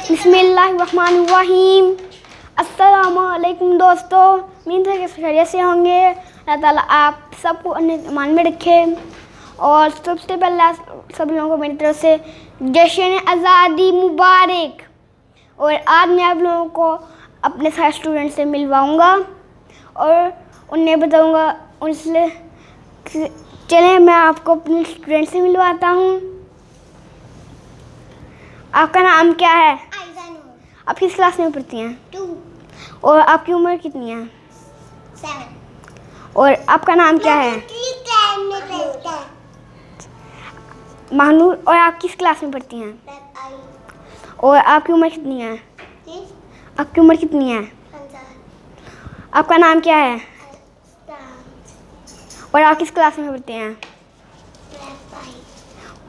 बिस्मिल्लाहिर्रहमानिर्रहीम। अस्सलामुअलैकुम दोस्तों, उम्मीद है कि खैरियत से होंगे। अल्लाह ताला आप सबको अपने ईमान में रखे। और सबसे पहले सब लोगों को मेरी तरफ से जश्न आज़ादी मुबारक। और आज मैं आप लोगों को अपने सारे स्टूडेंट से मिलवाऊंगा और उन्हें बताऊंगा उनसे। चलें मैं आपको अपने स्टूडेंट से मिलवाता हूँ। आपका नाम क्या है? आप किस क्लास में पढ़ती हैं? 2। और आपकी उम्र कितनी है? 7। और आपका नाम क्या है? मैं महानूर। और आप किस क्लास में पढ़ती हैं? और आपकी उम्र कितनी है? आपकी उम्र कितनी है? आपका नाम क्या है? और आप किस क्लास में पढ़ते हैं?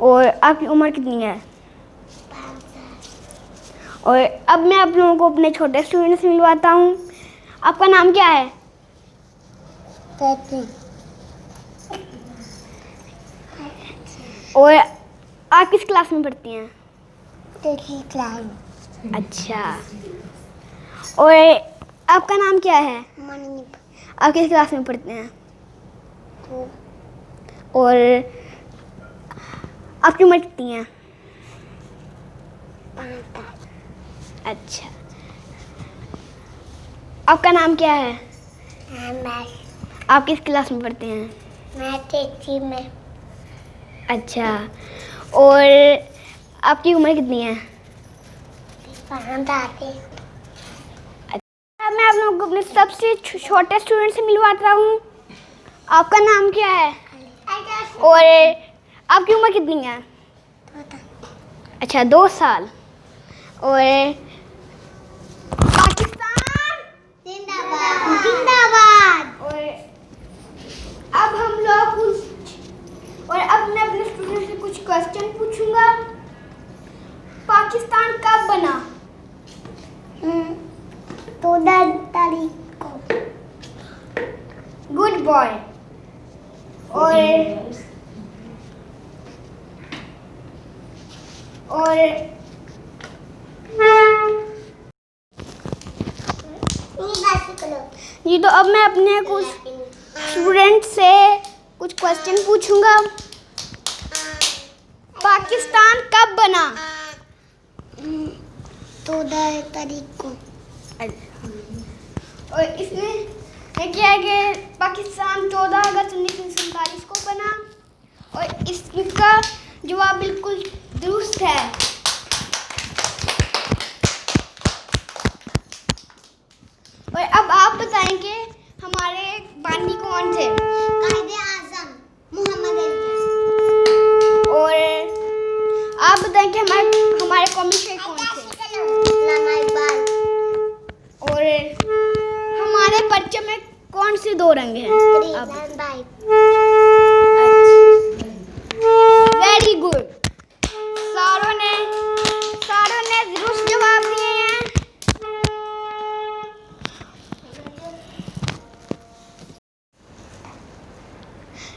और आपकी उम्र कितनी है? और अब मैं आप लोगों को अपने छोटे स्टूडेंट से मिलवाता हूँ। आपका नाम क्या है? और आप किस क्लास में पढ़ती हैं? अच्छा। और आपका नाम क्या है? आप किस क्लास में पढ़ते हैं? और आपकी उम्र कितनी है? अच्छा। आपका नाम क्या है? आप किस क्लास में पढ़ते हैं? मैं 3 में। अच्छा। और आपकी उम्र कितनी है? अब मैं आप लोगों को अपने सबसे छोटे स्टूडेंट से मिलवाता हूँ। आपका नाम क्या है? और आपकी उम्र कितनी है? अच्छा, 2 साल। और पाकिस्तान जिंदाबाद। और अब हम लोग और अब मैं अपने स्टूडेंट से कुछ क्वेश्चन पूछूंगा। पाकिस्तान कब बना? 14 तारीख को। Good boy. और जी, तो अब मैं अपने कुछ स्टूडेंट से कुछ क्वेश्चन पूछूंगा। पाकिस्तान कब बना? 14 तारीख को। और इसमें क्या है कि पाकिस्तान 14 अगस्त 1947 को बना। और इसका जवाब बिल्कुल दुरुस्त है। और अब आप बताएंगे हमारे बानी कौन थे? कायदे-ए-आज़म मोहम्मद अली। और आप बताएं कि हमारे कौमी शेख कौन थे? और हमारे परचम में कौन से 2 रंग हैं? Very good. सारों ने दुरुस्त जवाब दिए हैं।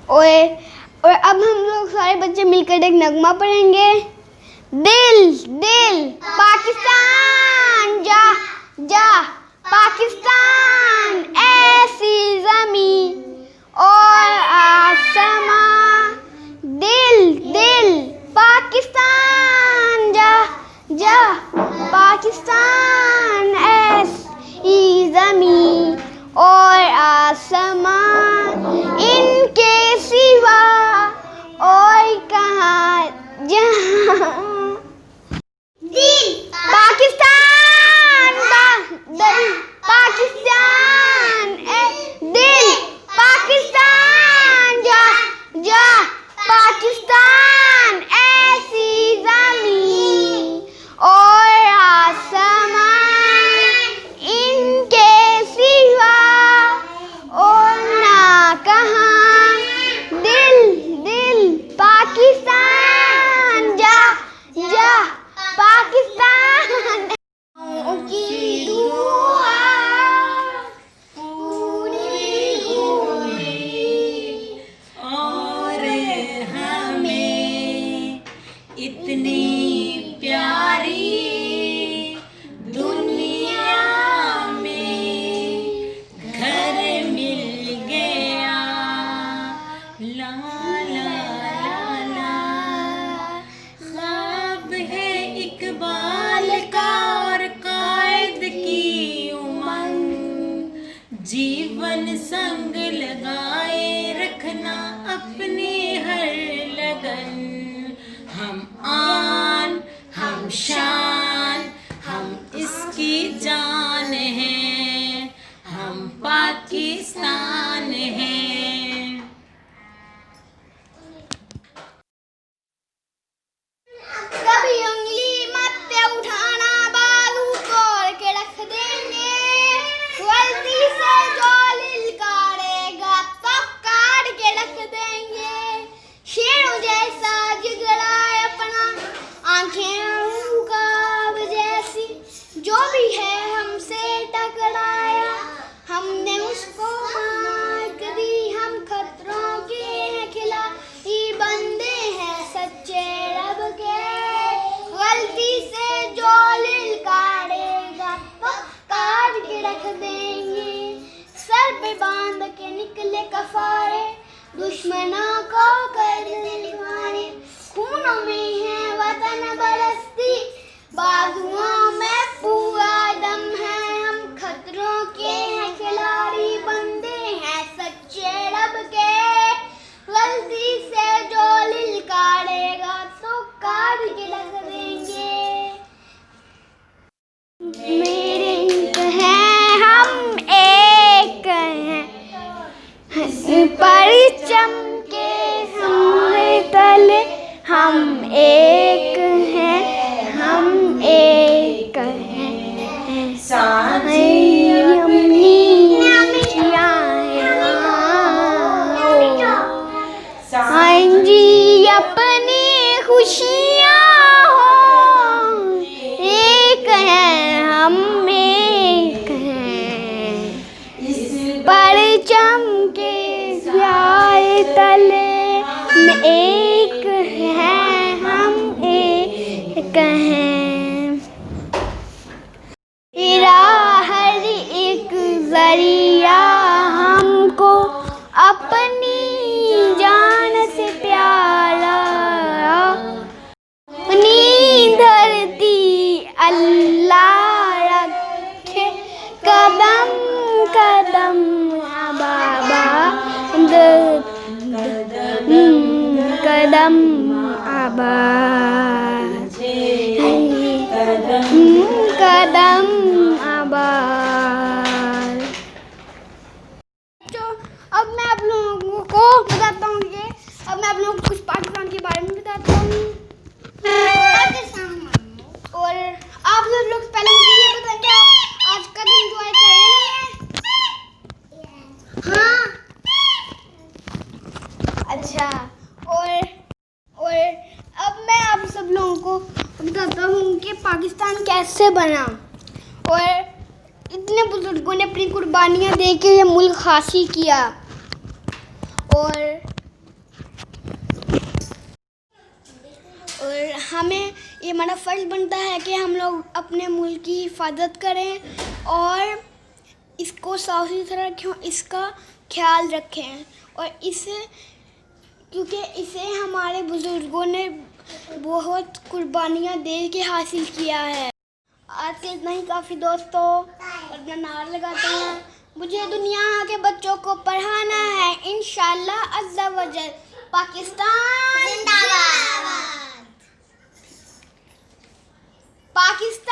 और अब हम लोग सारे बच्चे मिलकर एक नगमा पढ़ेंगे। दिल दिल पाकिस्तान जा जा, पाकिस्तान ऐसी ज़मीं और आसमां। दिल दिल पाकिस्तान जा जा, पाकिस्तान ऐसी ज़मीं और आसमां, इनके सिवा और कहाँ जहाँ। पाकिस्तान पाकिस्तान दिल पाकिस्तान जा जा, पाकिस्तान ऐसी ज़मीं और आसमां, इनके सिवा और ना कहाँ। दिल दिल पाकिस्तान जा शान, हम इसकी जान हैं, हम पाकिस्तान हैं। कभी उंगली मत पे उठाना, बाजू तोड़ के रख देंगे। गलती से जो लिलकारेगा तो काट के रख देंगे। शेरों जैसा जिगरा अपना, आंखें उकाब जैसी, जो भी है हमसे टकराया हमने उसको मार दी। हम खतरों के हैं खिलाड़ी, बंदे हैं सच्चे रब के। गलती से जो लिलकारेगा तो काट के रख देंगे। सर पे बांध के निकले कफारे, दुश्मनों को कर दिलवारे। खूनों में है वतन बरसती, बाजुओं में पूरा दम है। हम खतरों के हैं खिलाड़ी, बंदे हैं सच्चे रब के। गलती से जो लिलकारेगा तो काट के रख देंगे। मेरे हैं हम एक हैं, परचम के हमारे तले हम एक हैं, हम एक हैं। जी अपनी खुशियाँ हो, एक हैं हम एक हैं। परचम के प्यारे तले में एक हैं, हम एक हैं। तेरा हर एक जरिया हमको अपनी जान से प्यारा। अपनी धरती अल्लाह रखे कदम कदम आबाद, कदम आबाद, कदम आबाद। तो अब मैं आप लोगों को बताता हूँ कि अब मैं आप लोगों को कुछ पाकिस्तान के बारे में बताता हूँ। और आप लोग पहले मुझे ये बताएं कि आप आज का दिन एंजॉय कर रहे हैं? हाँ, अच्छा। और अब मैं आप सब लोगों को बताता हूँ कि पाकिस्तान कैसे बना। और इतने बुजुर्गों ने अपनी कुर्बानियाँ दे के ये मुल्क हासिल किया। और हमें ये हमारा फ़र्ज़ बनता है कि हम लोग अपने मुल्क की हिफाजत करें और इसको साफ सुथरा रखें, इसका ख्याल रखें। और इसे क्योंकि इसे हमारे बुजुर्गों ने बहुत कुर्बानियाँ दे के हासिल किया है। आज के इतना ही काफ़ी दोस्तों। अपना नारा लगाते हैं, मुझे दुनिया के बच्चों को पढ़ाना है इंशाअल्लाह अज़्ज़ा वजल। पाकिस्तान जिंदाबाद। पाकिस्तान